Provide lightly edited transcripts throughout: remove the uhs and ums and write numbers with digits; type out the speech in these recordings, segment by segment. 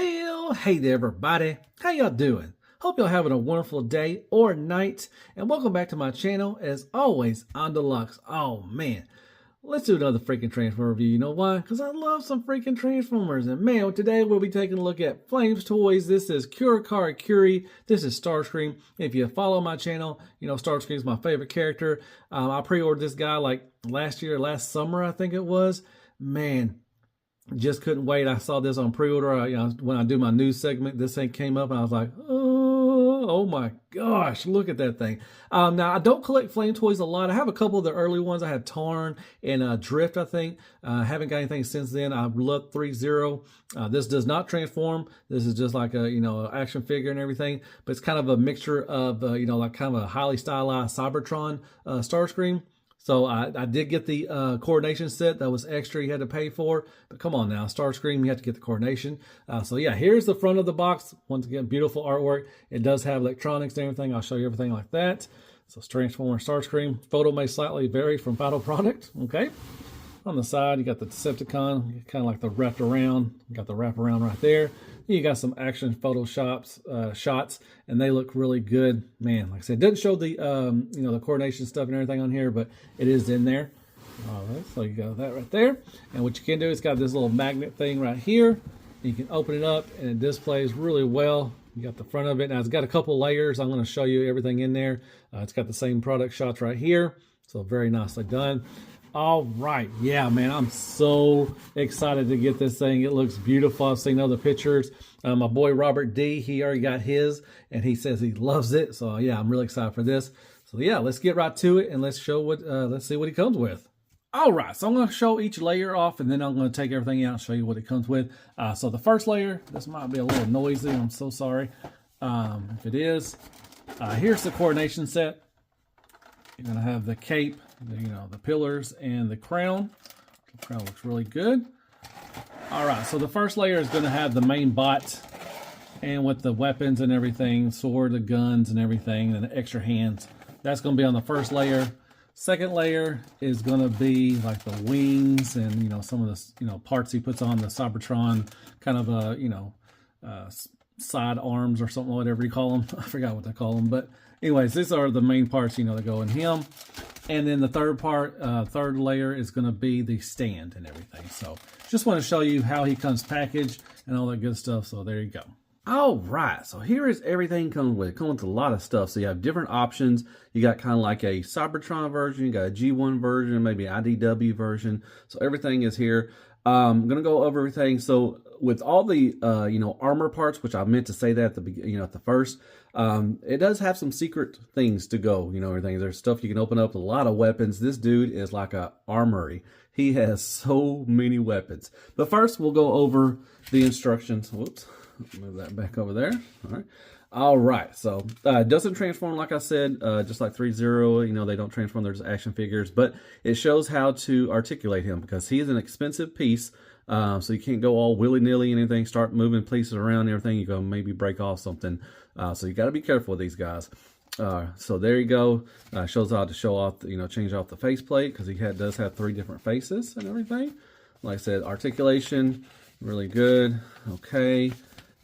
Well, hey there everybody, how y'all doing? Hope y'all having a wonderful day or night, and welcome back to my channel. As always, I'm Deluxe. Oh man, let's do another freaking Transformer review. You know why? Because I love some freaking Transformers. And man, today we'll be taking a look at Flametoys. This is Kuri. This is Starscream. If you follow my channel, you know Starscream is my favorite character. I pre-ordered this guy like last summer, I think it was. Man, just couldn't wait. I saw this on pre-order. When I do my news segment, this thing came up and I was like, oh my gosh, look at that thing. Now, I don't collect Flametoys a lot. I have a couple of the early ones. I had Tarn and Drift, I think. Haven't got anything since then. I love 3-0. This does not transform. This is just like a, action figure and everything. But it's kind of a mixture of, like kind of a highly stylized Cybertron Starscream. So I did get the Coronation set. That was extra you had to pay for. But come on now, Starscream, you have to get the Coronation. So yeah, here's the front of the box. Once again, beautiful artwork. It does have electronics and everything. I'll show you everything like that. So Transformer Starscream. Photo may slightly vary from final product. Okay. On the side, you got the Decepticon, kind of like the wrapped around. You got the wraparound right there. You got some action shots, and they look really good. Man, like I said, it doesn't show the the Coronation stuff and everything on here, but it is in there. All right, so you got that right there. And what you can do is got this little magnet thing right here. You can open it up, and it displays really well. You got the front of it. Now, it's got a couple layers. I'm going to show you everything in there. It's got the same product shots right here, so very nicely done. All right, yeah, man, I'm so excited to get this thing. It looks beautiful. I've seen other pictures. My boy Robert D, he already got his, and he says he loves it. So yeah, I'm really excited for this. So yeah, let's get right to it and let's see what he comes with. All right, so I'm going to show each layer off, and then I'm going to take everything out and show you what it comes with. So the first layer, this might be a little noisy. I'm so sorry if it is. Here's the Coronation set. You're going to have the cape, the pillars, and the crown. The crown looks really good. All right, so the first layer is going to have the main bot, and with the weapons and everything, sword, the guns and everything, and the extra hands. That's going to be on the first layer. Second layer is going to be like the wings and, some of the, parts he puts on the Cybertron, kind of side arms or something, whatever you call them. I forgot what they call them, but anyways, these are the main parts, that go in him. And then the third layer is going to be the stand and everything. So just want to show you how he comes packaged and all that good stuff. So there you go. All right, so here is everything comes with. It comes with a lot of stuff. So you have different options. You got kind of like a Cybertron version. You got a G1 version, maybe IDW version. So everything is here. I'm going to go over everything. So with all the, armor parts, which I meant to say that at the beginning, at the first, it does have some secret things to go, everything. There's stuff you can open up, a lot of weapons. This dude is like a armory. He has so many weapons. But first, we'll go over the instructions. Whoops, move that back over there. All right. All right, so it doesn't transform, like I said, just like 3-0, they don't transform, there's action figures, but it shows how to articulate him because he's an expensive piece, so you can't go all willy-nilly and anything, start moving pieces around and everything, you're going to maybe break off something, so you got to be careful with these guys. So there you go, shows how to show off, change off the faceplate because he does have 3 different faces and everything. Like I said, articulation, really good, okay.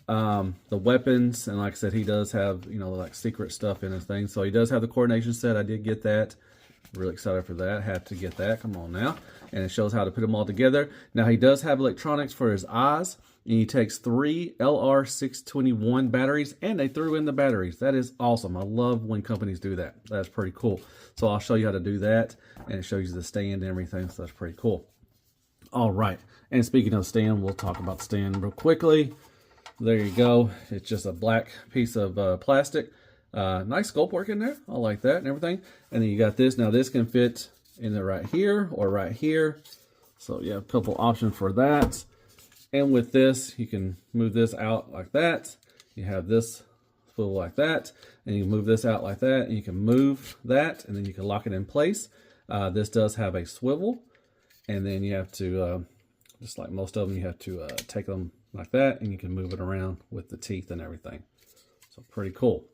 The weapons, and like I said, he does have, like secret stuff in his thing. So he does have the Coronation set. I did get that. Really excited for that. Had to get that. Come on now. And it shows how to put them all together. Now he does have electronics for his eyes. And he takes 3 LR621 batteries, and they threw in the batteries. That is awesome. I love when companies do that. That's pretty cool. So I'll show you how to do that. And it shows you the stand and everything. So that's pretty cool. All right. And speaking of stand, we'll talk about the stand real quickly. There you go. It's just a black piece of plastic. Nice sculpt work in there. I like that and everything. And then you got this. Now this can fit in there right here or right here. So you have a couple options for that. And with this, you can move this out like that. You have this swivel like that. And you can move this out like that. And you can move that. And then you can lock it in place. This does have a swivel. And then you have to, just like most of them, you have to take them like that, and you can move it around with the teeth and everything. So pretty cool.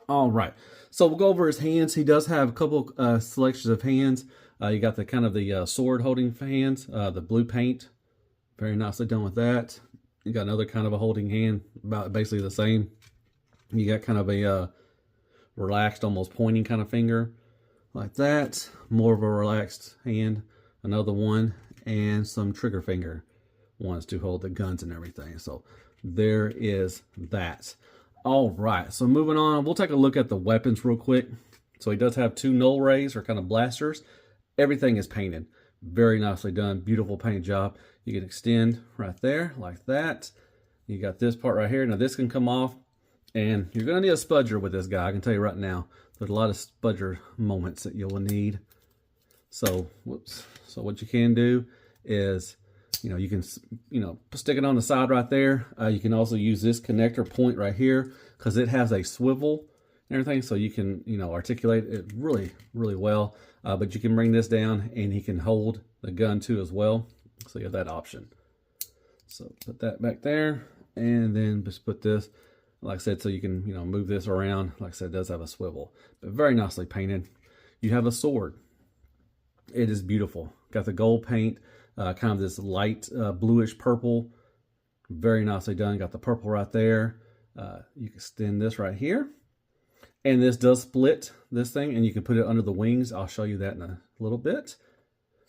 All right, so we'll go over his hands. He does have a couple selections of hands. You got the kind of the sword holding hands, the blue paint, very nicely done with that. You got another kind of a holding hand, about basically the same. You got kind of a relaxed, almost pointing kind of finger, like that. More of a relaxed hand, another one, and some trigger finger ones to hold the guns and everything. So there is that. All right, so moving on, we'll take a look at the weapons real quick. So he does have 2 null rays, or kind of blasters. Everything is painted. Very nicely done. Beautiful paint job. You can extend right there like that. You got this part right here. Now this can come off, and you're going to need a spudger with this guy. I can tell you right now, there's a lot of spudger moments that you'll need. So, whoops. So what you can do is, you can, stick it on the side right there. You can also use this connector point right here because it has a swivel and everything. So you can, articulate it really, really well. But you can bring this down and he can hold the gun too as well. So you have that option. So put that back there and then just put this, like I said, so you can, move this around. Like I said, it does have a swivel, but very nicely painted. You have a sword. It is beautiful. Got the gold paint. Kind of this light bluish purple. Very nicely done. Got the purple right there. You can extend this right here. And this does split this thing, and you can put it under the wings. I'll show you that in a little bit.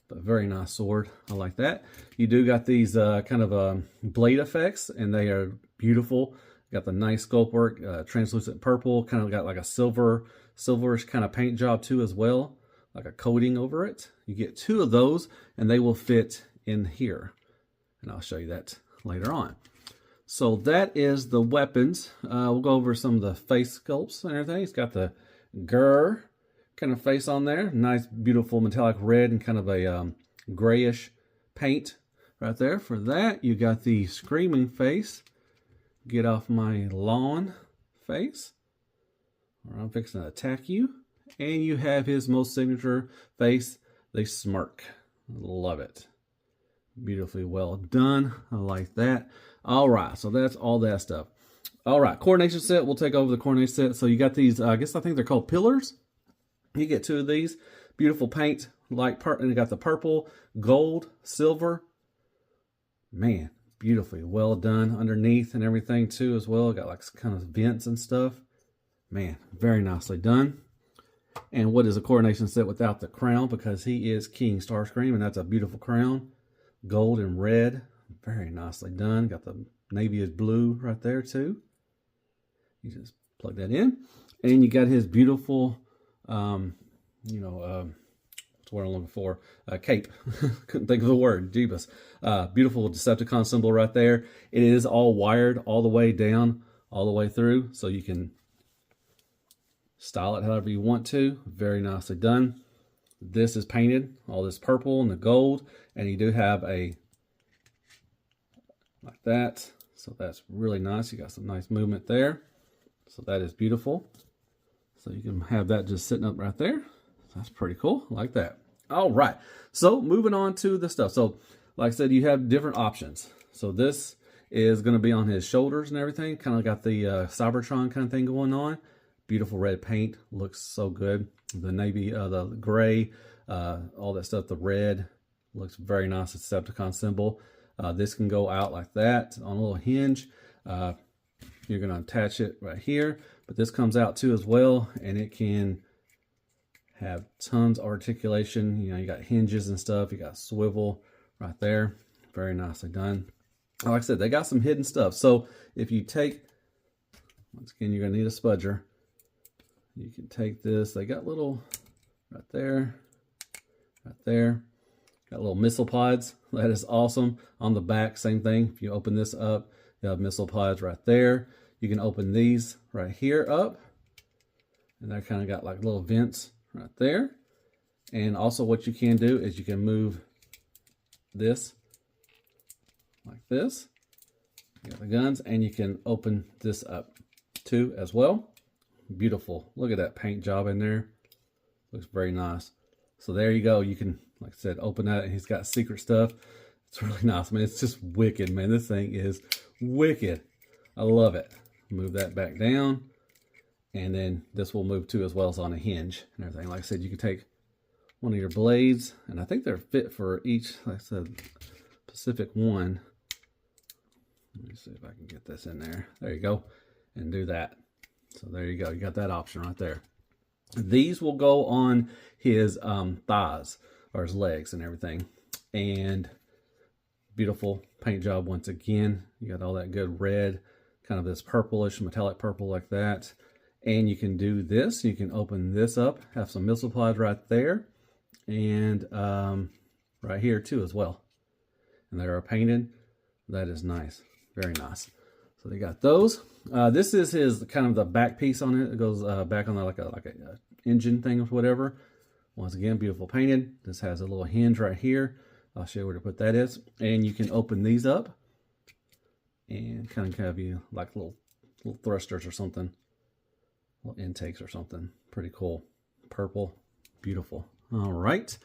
But very nice sword. I like that. You do got these kind of blade effects, and they are beautiful. Got the nice sculpt work, translucent purple. Kind of got like a silverish kind of paint job too as well. Like a coating over it. You get 2 of those and they will fit in here. And I'll show you that later on. So that is the weapons. We'll go over some of the face sculpts and everything. It's got the grr kind of face on there. Nice, beautiful metallic red and kind of a grayish paint right there. For that, you got the screaming face. Get off my lawn face. Or I'm fixing to attack you. And you have his most signature face, the smirk. Love it. Beautifully well done. I like that. All right, so that's all that stuff. All right, coronation set. We'll take over the coronation set. So you got these, I think they're called pillars. You get 2 of these. Beautiful paint, and you got the purple, gold, silver. Man, beautifully well done underneath and everything too as well. Got like kind of vents and stuff. Man, very nicely done. And what is a coronation set without the crown? Because he is King Starscream, and that's a beautiful crown. Gold and red. Very nicely done. Got the navy is blue right there too. You just plug that in. And you got his beautiful, what's the word I'm looking for? Cape. Couldn't think of the word. Jeebus. Beautiful Decepticon symbol right there. It is all wired all the way down, all the way through. So you can style it however you want to. Very nicely done. This is painted, all this purple and the gold, and you do have a like that. So that's really nice. You got some nice movement there. So that is beautiful. So you can have that just sitting up right there. That's pretty cool. I like that. All right. So moving on to the stuff. So like I said, you have different options. So this is going to be on his shoulders and everything. Kind of got the Cybertron kind of thing going on. Beautiful red paint, looks so good. The navy, the gray, all that stuff, the red, looks very nice. Decepticon symbol. This can go out like that on a little hinge. You're going to attach it right here, but this comes out too as well, and it can have tons of articulation. You got hinges and stuff. You got swivel right there. Very nicely done. Like I said, they got some hidden stuff. So if you take, once again, you're going to need a spudger. You can take this. They got little right there, got little missile pods. That is awesome. On the back, same thing. If you open this up, you have missile pods right there. You can open these right here up, and they're kind of got like little vents right there. And also what you can do is you can move this like this. You got the guns, and you can open this up too as well. Beautiful. Look at that paint job in there. Looks very nice. So there you go. You can, like I said, open that, and he's got secret stuff. It's really nice, man. It's just wicked, man. This thing is wicked. I love it. Move that back down, and then this will move too as well as on a hinge and everything. Like I said, you can take one of your blades, and I think they're fit for each, like I said, specific one. Let me see if I can get this in there. There you go. And do that. So there you go. You got that option right there. These will go on his thighs or his legs and everything. And beautiful paint job once again. You got all that good red, kind of this purplish, metallic purple like that. And you can do this. You can open this up, have some missile pods right there. And right here too as well. And they are painted. That is nice. Very nice. So they got those. This is his kind of the back piece on it. It goes back on like a engine thing or whatever. Once again, beautiful painted. This has a little hinge right here. I'll show you where to put that is. And you can open these up and kind of have you like little thrusters or something. Little intakes or something. Pretty cool. Purple. Beautiful. All right.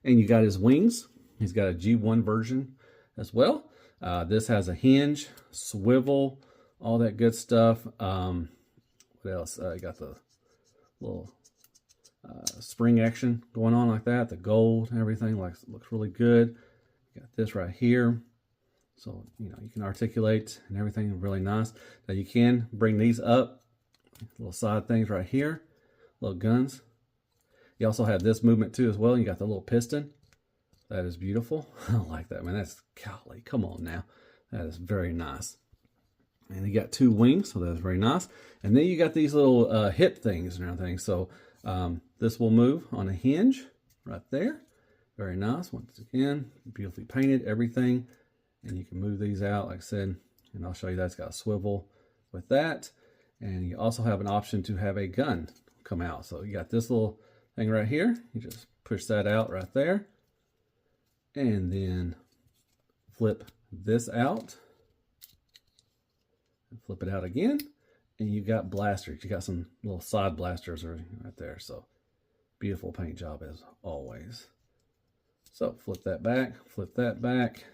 And you got his wings. He's got a G1 version as well. This has a hinge, swivel, all that good stuff. What else? You got the little spring action going on like that. The gold and everything looks really good. You got this right here. So, you know, you can articulate and everything really nice. Now you can bring these up. Little side things right here. Little guns. You also have this movement too as well. You got the little piston. That is beautiful. I like that, man. That's, golly, come on now. That is very nice. And you got two wings, so that's very nice. And then you got these little hip things and everything. So this will move on a hinge right there. Very nice. Once again, beautifully painted, everything. And you can move these out, like I said. And I'll show you that's got a swivel with that. And you also have an option to have a gun come out. So you got this little thing right here. You just push that out right there. And then flip this out. And flip it out again. And you got blasters. You got some little side blasters right there. So beautiful paint job as always. So flip that back. Flip that back.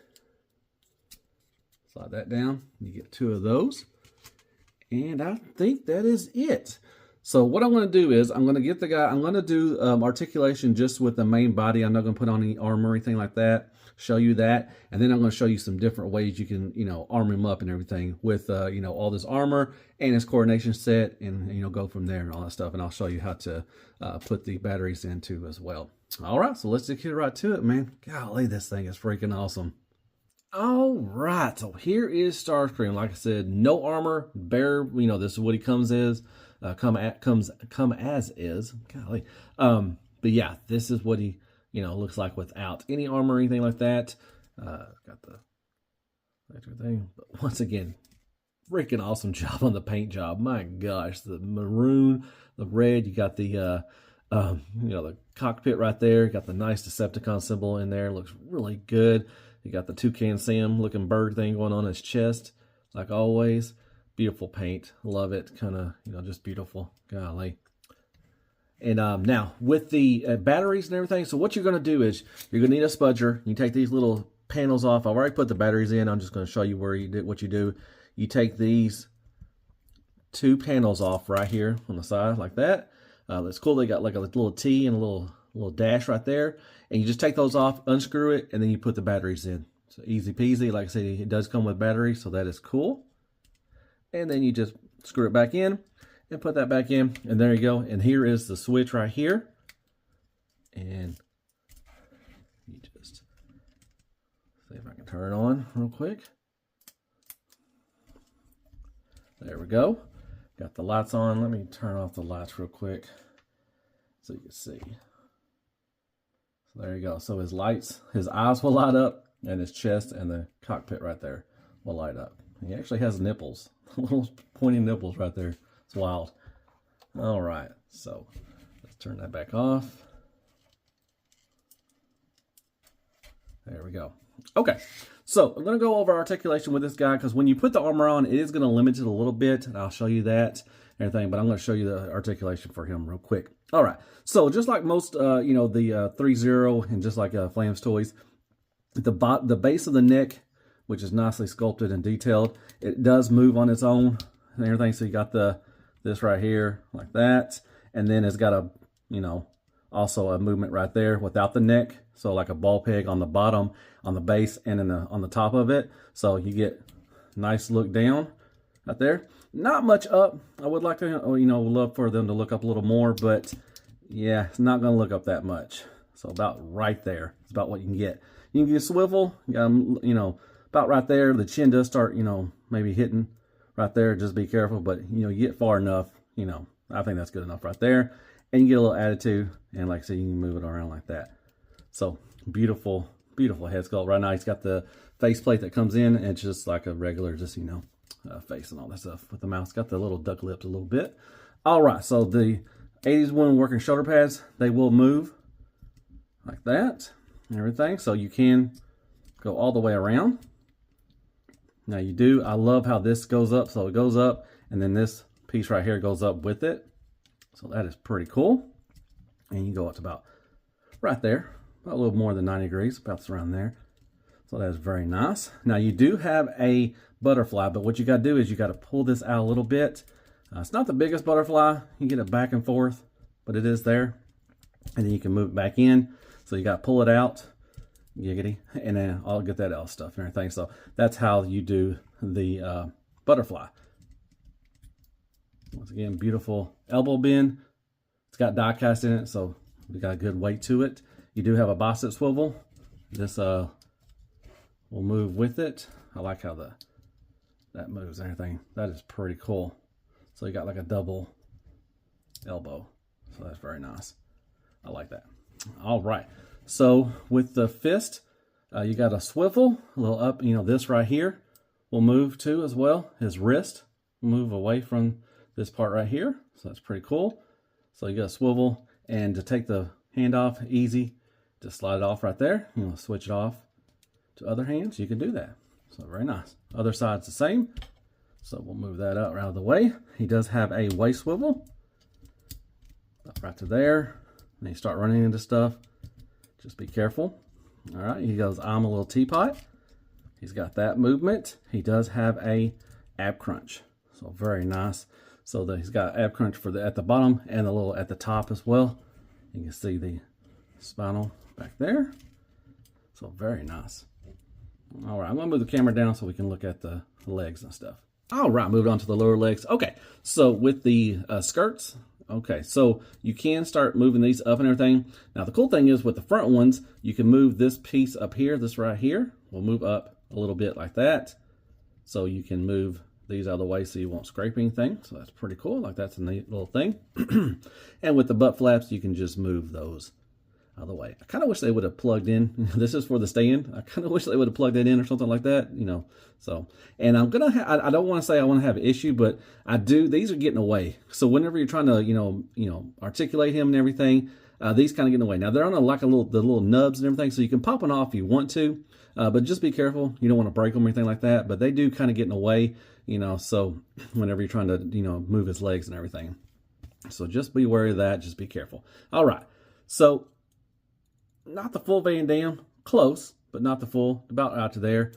Slide that down. You get two of those. And I think that is it. So what I'm going to do is I'm going to get the guy, I'm going to do articulation just with the main body. I'm not going to put on any armor or anything like that. Show you that. And then I'm going to show you some different ways you can, you know, arm him up and everything with, you know, all this armor and his coronation set and, you know, go from there and all that stuff. And I'll show you how to put the batteries in too as well. All right. So let's just get right to it, man. Golly, this thing is freaking awesome. All right. So here is Starscream. Like I said, no armor, bare, you know, this is what he comes as. Come as is. Golly. But yeah, this is what he, you know, looks like without any armor or anything like that. Got the thing. But once again, freaking awesome job on the paint job. My gosh, the maroon, the red. You got the you know, the cockpit right there. You got the nice Decepticon symbol in there. Looks really good. You got the Toucan Sam looking bird thing going on his chest, like always. Beautiful paint. Love it. Kind of, you know, just beautiful. Golly. And now, with the batteries and everything, so what you're going to do is you're going to need a spudger. You take these little panels off. I've already put the batteries in. I'm just going to show you where you do what you do. You take these two panels off right here on the side like that. That's cool. They got like a little T and a little dash right there. And you just take those off, unscrew it, and then you put the batteries in. So easy peasy. Like I said, it does come with batteries, so that is cool. And then you just screw it back in and put that back in. And there you go. And here is the switch right here. And you just see if I can turn it on real quick. There we go. Got the lights on. Let me turn off the lights real quick so you can see. So there you go. So his lights, his eyes will light up, and his chest and the cockpit right there will light up. He actually has nipples. Little pointy nipples right there. It's wild. All right, so let's turn that back off. There we go. Okay, so I'm going to go over articulation with this guy because when you put the armor on, it is going to limit it a little bit, and I'll show you that and everything, but I'm going to show you the articulation for him real quick. All right, so just like most, you know, the 3.0 and just like Flametoys, the base of the neck, which is nicely sculpted and detailed, it does move on its own and everything. So you got this right here like that, and then it's got a, you know, also a movement right there without the neck. So like a ball peg on the bottom, on the base, and on the top of it. So you get Nice look down right there. Not much up. I would like to, love for them to look up a little more, but yeah, it's not going to look up that much. So about right there. It's about what you can get. You can get a swivel, about right there. The chin does start, maybe hitting right there. Just be careful, but you get far enough, I think that's good enough right there. And you get a little attitude, and like I said, you can move it around like that. So beautiful, beautiful head sculpt. Right now he's got the faceplate that comes in, and it's just like a regular, just face and all that stuff with the mouth. It's got the little duck lips a little bit. All right, so the 80s one working shoulder pads, they will move like that and everything. So you can go all the way around. Now I love how this goes up. So it goes up, and then this piece right here goes up with it. So that is pretty cool. And you go up to about right there, about a little more than 90 degrees, about around there. So that is very nice. Now you do have a butterfly, but what you got to do is you got to pull this out a little bit. It's not the biggest butterfly. You get it back and forth, but it is there. And then you can move it back in. So you got to pull it out, giggity, and then I'll get that else stuff and everything. So that's how you do the butterfly. Once again, beautiful elbow bend. It's got die cast in it, so we got a good weight to it. You do have a bicep swivel. This will move with it. I like how that moves and everything. That is pretty cool. So you got like a double elbow. So that's very nice. I like that. All right. So with the fist, you got a swivel, a little up. This right here will move too as well. His wrist will move away from this part right here. So that's pretty cool. So you got a swivel, and to take the hand off, easy. Just slide it off right there. Switch it off to other hands. You can do that. So very nice. Other side's the same. So we'll move that out of the way. He does have a waist swivel. Right to there. And you start running into stuff. Just be careful. All right. He goes, I'm a little teapot. He's got that movement. He does have a ab crunch. So very nice. So he's got ab crunch for at the bottom and a little at the top as well. You can see the spinal back there. So very nice. All right, I'm gonna move the camera down so we can look at the legs and stuff. All right, moving on to the lower legs. Okay, so with the skirts, okay, so you can start moving these up and everything. Now the cool thing is with the front ones, you can move this piece up here, this right here, will move up a little bit like that. So you can move these out of the way so you won't scrape anything. So that's pretty cool, like that's a neat little thing. And with the butt flaps, you can just move those out of the way. I kind of wish they would have plugged in. This is for the stand. I kind of wish they would have plugged it in or something like that, So, and I'm going to I don't want to say I want to have an issue, but I do. These are getting away. So whenever you're trying to, articulate him and everything, these kind of get in the way. Now they're on the little nubs and everything, so you can pop them off if you want to, but just be careful. You don't want to break them or anything like that, but they do kind of get in the way, so whenever you're trying to, move his legs and everything. So just be wary of that. Just be careful. All right. So not the full Van Damme, close, but not the full, about out to there.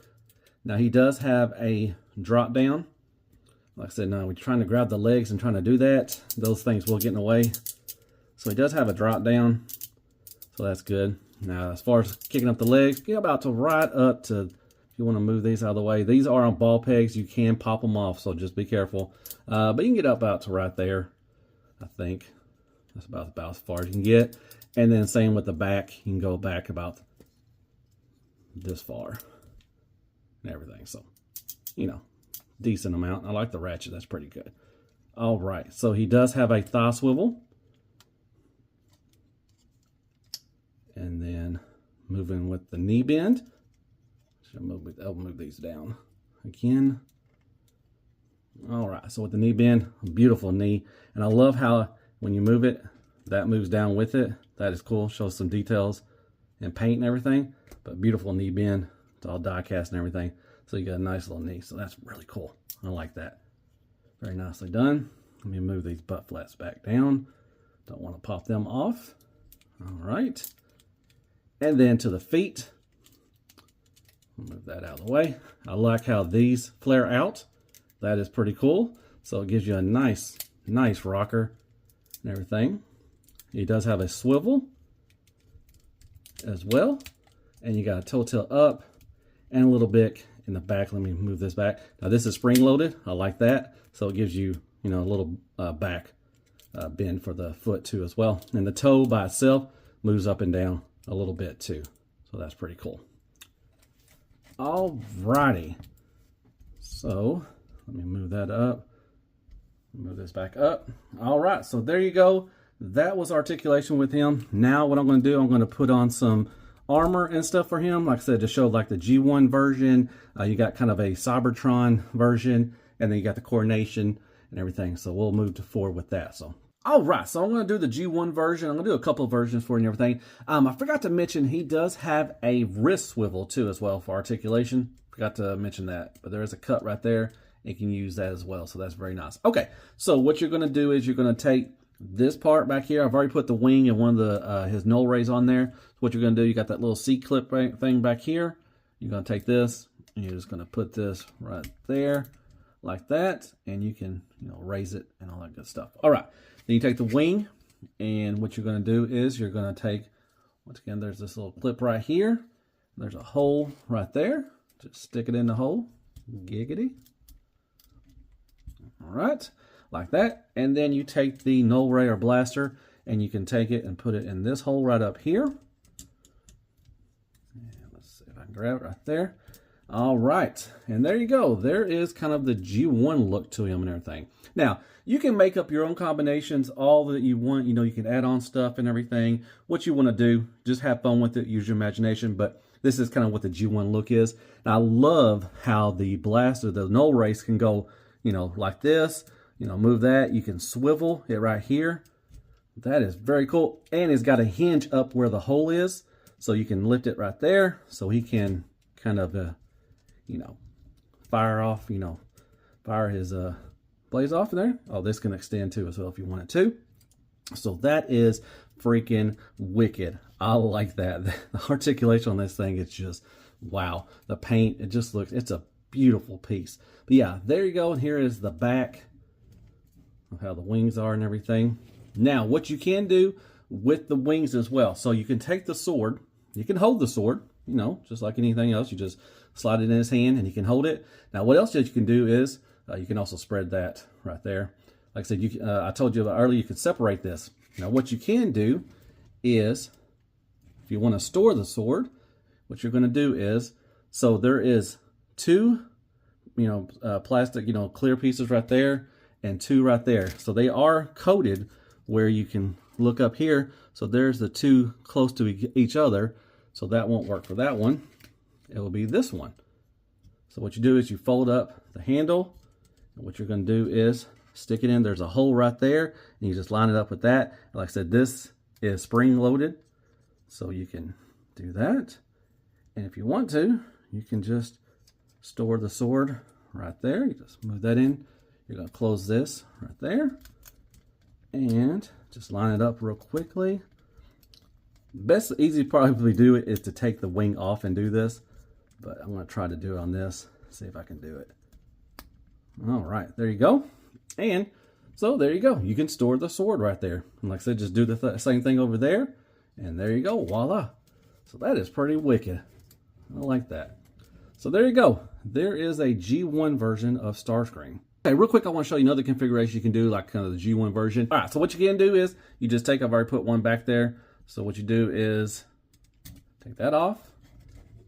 Now he does have a drop down. Like I said, now we're trying to grab the legs and trying to do that. Those things will get in the way. So he does have a drop down. So that's good. Now, as far as kicking up the legs, get about to right up to, if you want to move these out of the way. These are on ball pegs. You can pop them off, so just be careful. But you can get up out to right there, I think. That's about as far as you can get. And then same with the back. You can go back about this far and everything. So, decent amount. I like the ratchet. That's pretty good. All right. So he does have a thigh swivel. And then moving with the knee bend. I'll move these down again. All right. So with the knee bend, beautiful knee. And I love how when you move it, that moves down with it. That is cool. Shows some details and paint and everything. But beautiful knee bend. It's all die cast and everything. So you got a nice little knee. So that's really cool. I like that. Very nicely done. Let me move these butt flats back down. Don't want to pop them off. All right. And then to the feet. Move that out of the way. I like how these flare out. That is pretty cool. So it gives you a nice rocker and everything. He does have a swivel as well. And you got a toe tilt up and a little bit in the back. Let me move this back. Now this is spring loaded. I like that. So it gives you, you know, a little back bend for the foot too as well. And the toe by itself moves up and down a little bit too. So that's pretty cool. Alrighty. So let me move that up. Move this back up. All right, so there you go. That was articulation with him. Now what I'm going to do, I'm going to put on some armor and stuff for him. Like I said, to show like the G1 version. You got kind of a Cybertron version, and then you got the Coronation and everything. So we'll move forward with that. So all right, so I'm going to do the G1 version. I'm going to do a couple of versions for you and everything. I forgot to mention he does have a wrist swivel too as well for articulation. Forgot to mention that, but there is a cut right there. You can use that as well, so that's very nice. Okay, so what you're going to do is you're going to take this part back here. I've already put the wing and one of the his null rays on there. So what you're going to do, you got that little C-clip thing back here. You're going to take this, and you're just going to put this right there, like that, and you can, you know, raise it and all that good stuff. All right, then you take the wing, and what you're going to do is you're going to take, once again, there's this little clip right here. There's a hole right there. Just stick it in the hole. Giggity. All right, like that. And then you take the null ray or blaster, and you can take it and put it in this hole right up here. And let's see if I can grab it right there. All right, and there you go. There is kind of the G1 look to him and everything. Now, you can make up your own combinations, all that you want. You know, you can add on stuff and everything. What you want to do, just have fun with it, use your imagination. But this is kind of what the G1 look is. And I love how the blaster, the null rays can go, you know, like this, you know, move that. You can swivel it right here. That is very cool. And it's got a hinge up where the hole is. So you can lift it right there. So he can kind of, you know, fire off, you know, fire his blaze off in there. Oh, this can extend too as well if you want it to. So that is freaking wicked. I like that. The articulation on this thing, it's just, wow. The paint, it just looks, it's a beautiful piece. But yeah, there you go. And here is the back of how the wings are and everything. Now, what you can do with the wings as well. So you can take the sword, you can hold the sword, you know, just like anything else. You just slide it in his hand and you can hold it. Now, what else that you can do is you can also spread that right there. Like I said, I told you earlier, you could separate this. Now, what you can do is, if you want to store the sword, what you're going to do is, so there is two, you know, plastic, you know, clear pieces right there and two right there. So they are coated where you can look up here. So there's the two close to each other. So that won't work for that one. It will be this one. So what you do is you fold up the handle. And what you're going to do is stick it in. There's a hole right there. And you just line it up with that. And like I said, this is spring loaded. So you can do that. And if you want to, you can just store the sword right there. You just move that in. You're going to close this right there. And just line it up real quickly. Best, easy to probably do it is to take the wing off and do this. But I'm going to try to do it on this. See if I can do it. All right, there you go. And so there you go. You can store the sword right there. And like I said, just do the same thing over there. And there you go. Voila. So that is pretty wicked. I like that. So there you go. There is a G1 version of Starscream. Okay, real quick, I want to show you another configuration you can do, like kind of the G1 version. All right, so what you can do is you just take, I've already put one back there. So what you do is take that off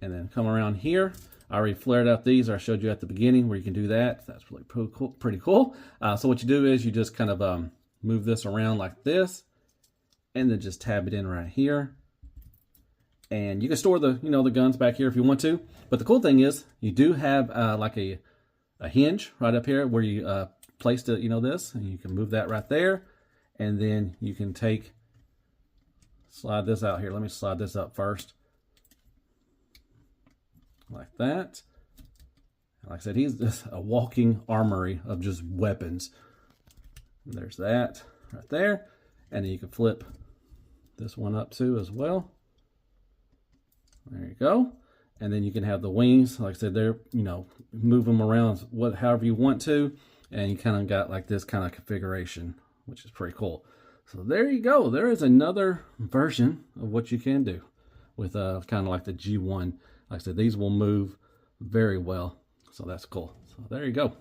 and then come around here. I already flared up these, or I showed you at the beginning where you can do that. That's really pretty cool. So what you do is you just kind of move this around like this and then just tab it in right here. And you can store the, you know, the guns back here if you want to. But the cool thing is you do have like a hinge right up here where you placed it, you know, this, and you can move that right there. And then you can slide this out here. Let me slide this up first. Like that. Like I said, he's just a walking armory of just weapons. And there's that right there. And then you can flip this one up too as well. There you go. And then you can have the wings, like I said, they're, you know, move them around however you want to. And you kind of got like this kind of configuration, which is pretty cool. So there you go. There is another version of what you can do with kind of like the G1. Like I said, these will move very well. So that's cool. So there you go.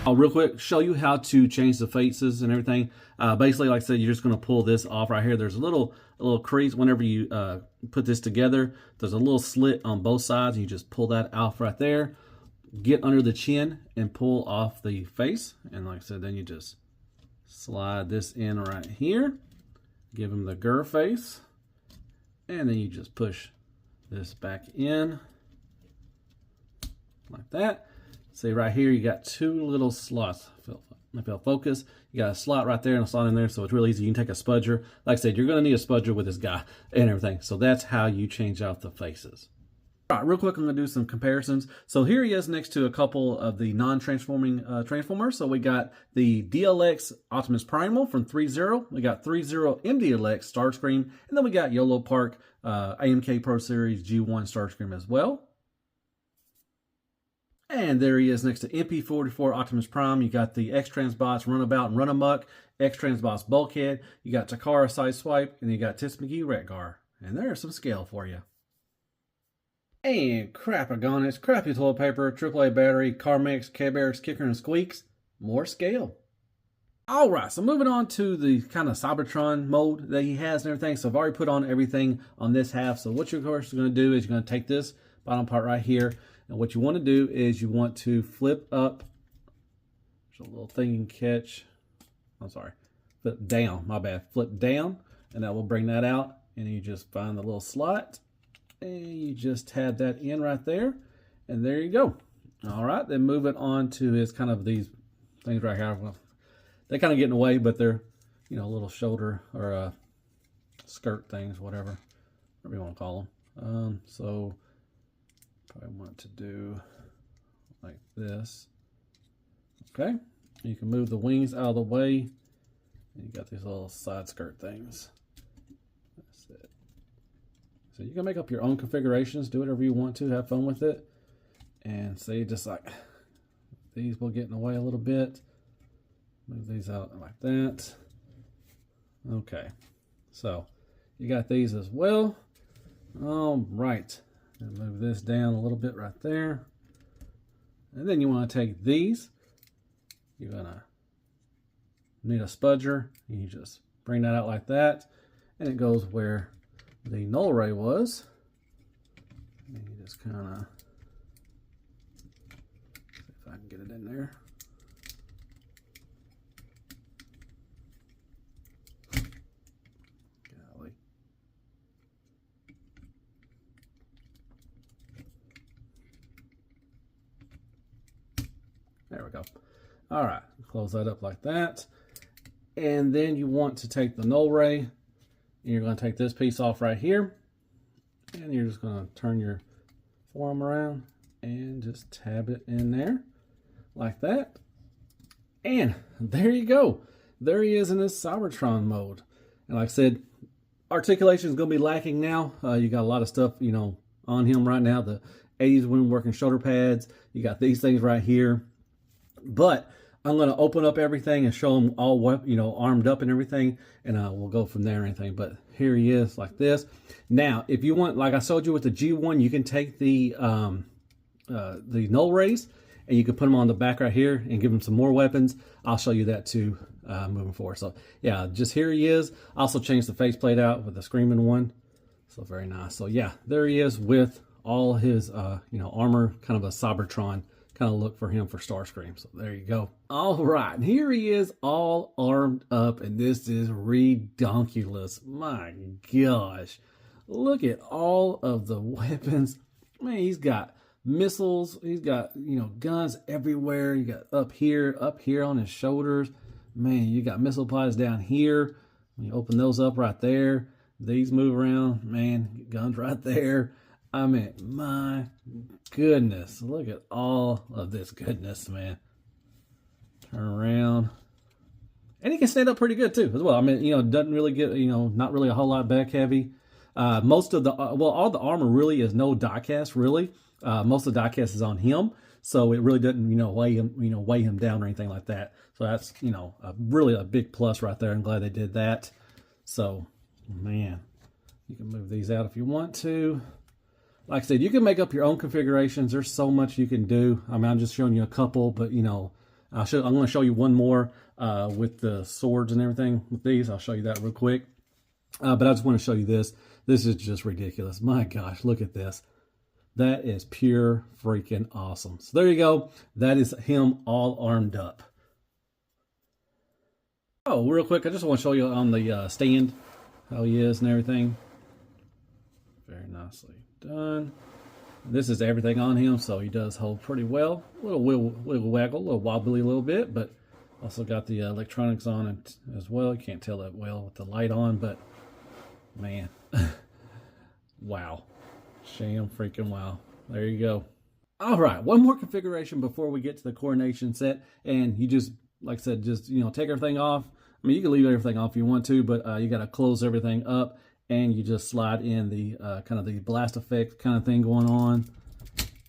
I'll real quick show you how to change the faces and everything. Basically, like I said, you're just going to pull this off right here. There's a little crease whenever you put this together. There's a little slit on both sides. You just pull that off right there. Get under the chin and pull off the face. And like I said, then you just slide this in right here. Give him the grr face. And then you just push this back in like that. See right here, you got two little slots. If I'll focus, you got a slot right there and a slot in there, so it's really easy. You can take a spudger. Like I said, you're going to need a spudger with this guy and everything. So that's how you change out the faces. All right, real quick, I'm going to do some comparisons. So here he is next to a couple of the non-transforming Transformers. So we got the DLX Optimus Primal from 3.0. We got 3.0 MDLX Starscream. And then we got Yolo Park AMK Pro Series G1 Starscream as well. And there he is next to MP44 Optimus Prime. You got the X-Transbots Runabout and Runamuck, X-Transbots Bulkhead. You got Takara Sideswipe, and you got Tis McGee Retgar. And there's some scale for you. And Crapagonics, Crappy Toilet Paper, AAA Battery, Carmex, K-Bears, Kicker, and Squeaks. More scale. Alright, so moving on to the kind of Cybertron mode that he has and everything. So I've already put on everything on this half. So what you're of course going to do is you're going to take this bottom part right here. And what you want to do is you want to flip up. There's a little thing you can catch. I'm sorry. Flip down. My bad. Flip down. And that will bring that out. And you just find the little slot. And you just tab that in right there. And there you go. All right. Then move it on to his kind of these things right here. They kind of get in the way, but they're, you know, little shoulder or skirt things, whatever you want to call them. So I want to do like this. Okay, you can move the wings out of the way. And you got these little side skirt things. That's it. So you can make up your own configurations, do whatever you want to, have fun with it. And see, just like these will get in the way a little bit. Move these out like that. Okay, so you got these as well. All right. And move this down a little bit right there. And then you want to take these. You're going to need a spudger. You just bring that out like that. And it goes where the null ray was. And you just kind of, see if I can get it in there. There we go. All right, close that up like that. And then you want to take the null ray, and you're going to take this piece off right here. And you're just going to turn your forearm around and just tab it in there like that. And there you go. There he is in his Cybertron mode. And like I said, articulation is going to be lacking now. You got a lot of stuff, you know, on him right now. The 80s women working shoulder pads. You got these things right here. But I'm going to open up everything and show them all, you know, armed up and everything, and we'll go from there and anything. But here he is like this. Now, if you want, like I showed you with the G1, you can take the null rays and you can put them on the back right here and give them some more weapons. I'll show you that too moving forward. So yeah, just here he is. Also changed the faceplate out with the screaming one. So very nice. So yeah, there he is with all his you know, armor, kind of a Cybertron kind of look for him for Starscream. So there you go. All right, here he is all armed up, and this is redonkulous. My gosh, look at all of the weapons. Man, he's got missiles. He's got, you know, guns everywhere. You got up here on his shoulders. Man, you got missile pods down here. When you open those up right there, these move around. Man, guns right there. I mean, my goodness, look at all of this goodness, man. Turn around. And he can stand up pretty good too, as well. I mean, doesn't really get, not really a whole lot back heavy. Most of the, all the armor really is no diecast, really. Most of the diecast is on him. So it really doesn't, weigh him down or anything like that. So that's, really a big plus right there. I'm glad they did that. So, man, you can move these out if you want to. Like I said, you can make up your own configurations. There's so much you can do. I mean, I'm just showing you a couple, but, I'm going to show you one more with the swords and everything with these. I'll show you that real quick. But I just want to show you this. This is just ridiculous. My gosh, look at this. That is pure freaking awesome. So there you go. That is him all armed up. Oh, real quick, I just want to show you on the stand how he is and everything. Very nicely done. This is everything on him, so he does hold pretty well. A little wiggle waggle, a little wobbly a little bit, but also got the electronics on it as well. You can't tell that well with the light on, but man, wow. Sham freaking wow. There you go. All right, one more configuration before we get to the Coronation set, and you just, like I said, just, take everything off. I mean, you can leave everything off if you want to, but you got to close everything up, and you just slide in the kind of the blast effect kind of thing going on.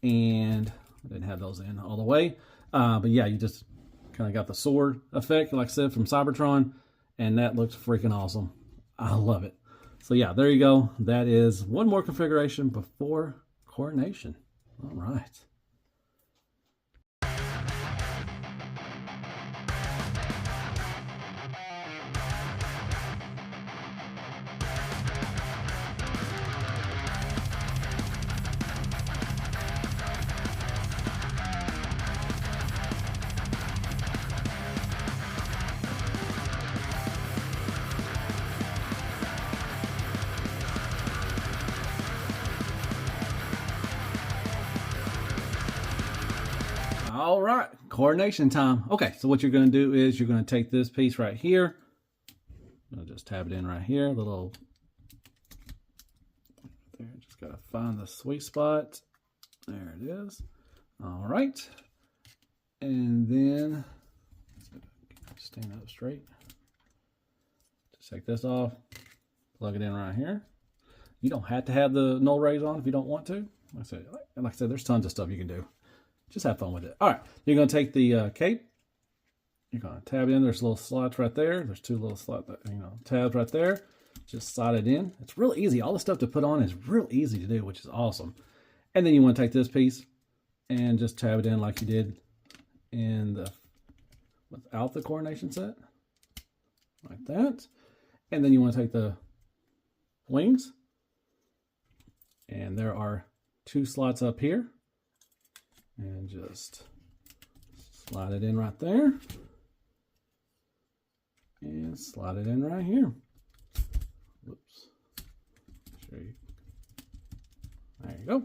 And I didn't have those in all the way, but yeah, you just kind of got the sword effect, like I said, from Cybertron, and that looks freaking awesome. I love it. So yeah, there you go. That is one more configuration before Coronation. All right. All right, Coronation time. Okay, so what you're going to do is you're going to take this piece right here. I'll just tab it in right here. Little there. Just got to find the sweet spot. There it is. All right, and then stand up straight. Just take this off. Plug it in right here. You don't have to have the null rays on if you don't want to. Like I said, there's tons of stuff you can do. Just have fun with it. All right, you're going to take the cape. You're going to tab it in. There's little slots right there. There's two little tabs right there. Just slide it in. It's real easy. All the stuff to put on is real easy to do, which is awesome. And then you want to take this piece and just tab it in like you did in without the Coronation set, like that. And then you want to take the wings, and there are two slots up here. And just slide it in right there. And slide it in right here. Whoops. Show you. There you go.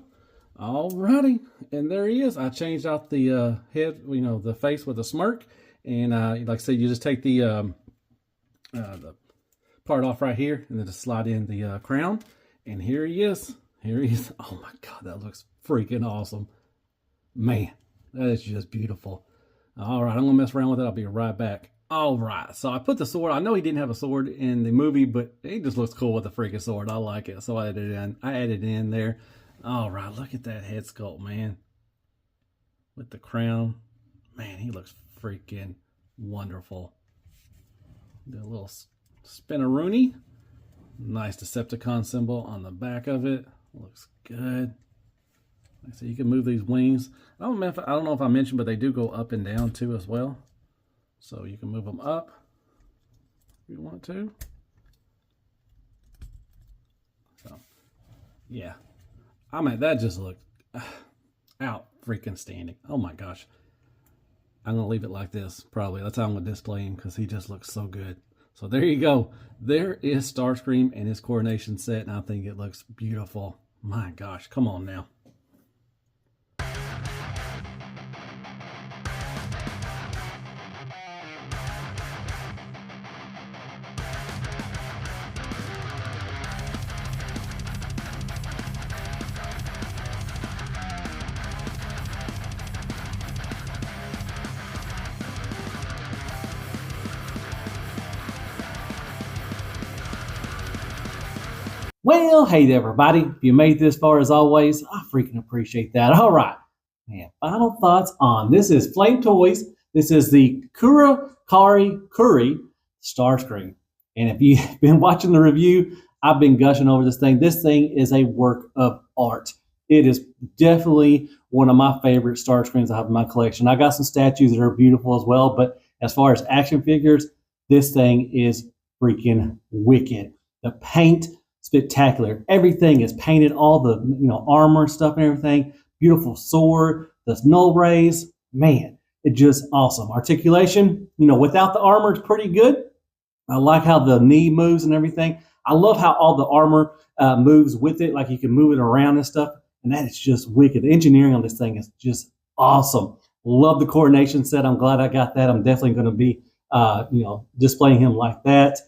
Alrighty. And there he is. I changed out the head, the face with a smirk. And like I said, you just take the part off right here and then just slide in the crown. And here he is. Here he is. Oh my God, that looks freaking awesome. Man, that is just beautiful. All right, I'm going to mess around with it. I'll be right back. All right, so I put the sword. I know he didn't have a sword in the movie, but he just looks cool with the freaking sword. I like it, so I added it in there. All right, look at that head sculpt, man. With the crown. Man, he looks freaking wonderful. Do a little spinaroonie. Nice Decepticon symbol on the back of it. Looks good. So you can move these wings. I don't know if I mentioned, but they do go up and down too as well. So you can move them up if you want to. So yeah, I mean that just looked out freaking standing. Oh my gosh, I'm gonna leave it like this. Probably that's how I'm gonna display him because he just looks so good. So there you go. There is Starscream and his Coronation set, and I think it looks beautiful. My gosh, come on now. Well, hey there, everybody. If you made this far, as always, I freaking appreciate that. All right. Man, final thoughts on this is Flametoys. This is the Kuri Starscream. And if you've been watching the review, I've been gushing over this thing. This thing is a work of art. It is definitely one of my favorite Starscreams I have in my collection. I got some statues that are beautiful as well, but as far as action figures, this thing is freaking wicked. The paint, spectacular. Everything is painted, all the armor stuff and everything. Beautiful sword, the null rays. Man, it's just awesome. Articulation, without the armor, it's pretty good. I like how the knee moves and everything. I love how all the armor moves with it, like you can move it around and stuff. And that is just wicked. The engineering on this thing is just awesome. Love the Coronation set. I'm glad I got that. I'm definitely going to be, displaying him like that.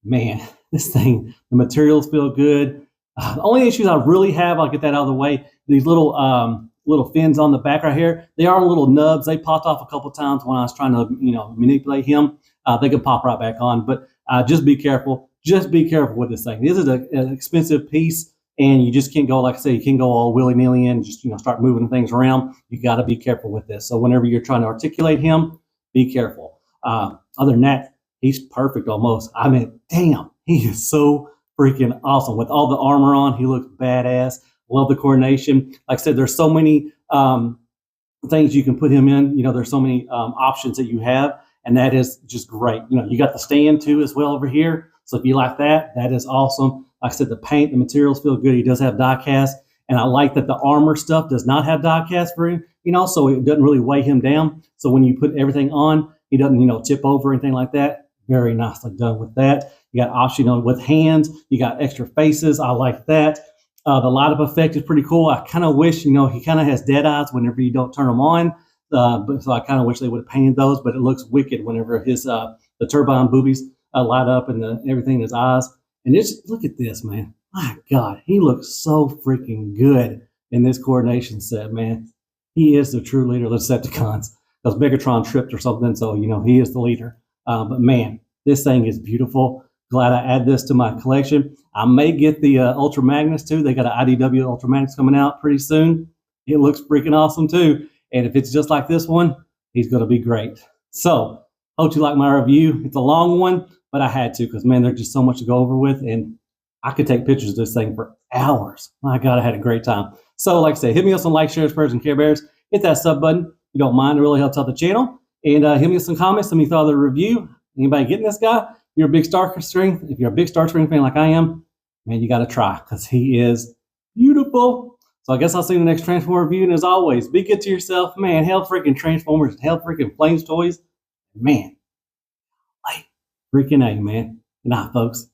Man, this thing, the materials feel good. The only issues I really have, I'll get that out of the way. These little fins on the back right here, they are little nubs. They popped off a couple times when I was trying to, manipulate him. They can pop right back on, but just be careful. Just be careful with this thing. This is an expensive piece, and you just can't go, like I say, you can't go all willy-nilly and just, start moving things around. You got to be careful with this. So whenever you're trying to articulate him, be careful. Other than that, he's perfect almost. I mean, damn, he is so freaking awesome. With all the armor on, he looks badass. Love the Coronation. Like I said, there's so many things you can put him in. There's so many options that you have, and that is just great. You got the stand too as well over here. So if you like that, that is awesome. Like I said, the paint, the materials feel good. He does have die cast, and I like that the armor stuff does not have die cast for him, so it doesn't really weigh him down. So when you put everything on, he doesn't, tip over or anything like that. Very nicely done with that. You got option with hands. You got extra faces. I like that. The light up effect is pretty cool. I kind of wish, he kind of has dead eyes whenever you don't turn them on. But so I kind of wish they would have painted those, but it looks wicked whenever his the turbine boobies light up and everything in his eyes. And just look at this, man. My God, he looks so freaking good in this Coronation set, man. He is the true leader of the Decepticons. Because Megatron tripped or something, so he is the leader. But man, this thing is beautiful. Glad I add this to my collection. I may get the Ultra Magnus too. They got an IDW Ultra Magnus coming out pretty soon. It looks freaking awesome too. And if it's just like this one, he's going to be great. So, hope you like my review. It's a long one, but I had to because, man, there's just so much to go over with. And I could take pictures of this thing for hours. My God, I had a great time. So, like I say, hit me up some likes, shares, prayers, and Care Bears. Hit that sub button. If you don't mind, it really helps out the channel. And hit me with some comments. Let me throw the review. Anybody getting this guy? You're a big Starscream. If you're a big Starscream fan like I am, man, you got to try because he is beautiful. So I guess I'll see you in the next Transformer review. And as always, be good to yourself. Man, hell freaking Transformers, hell freaking Flametoys. Man, like freaking A, man. Good night, folks.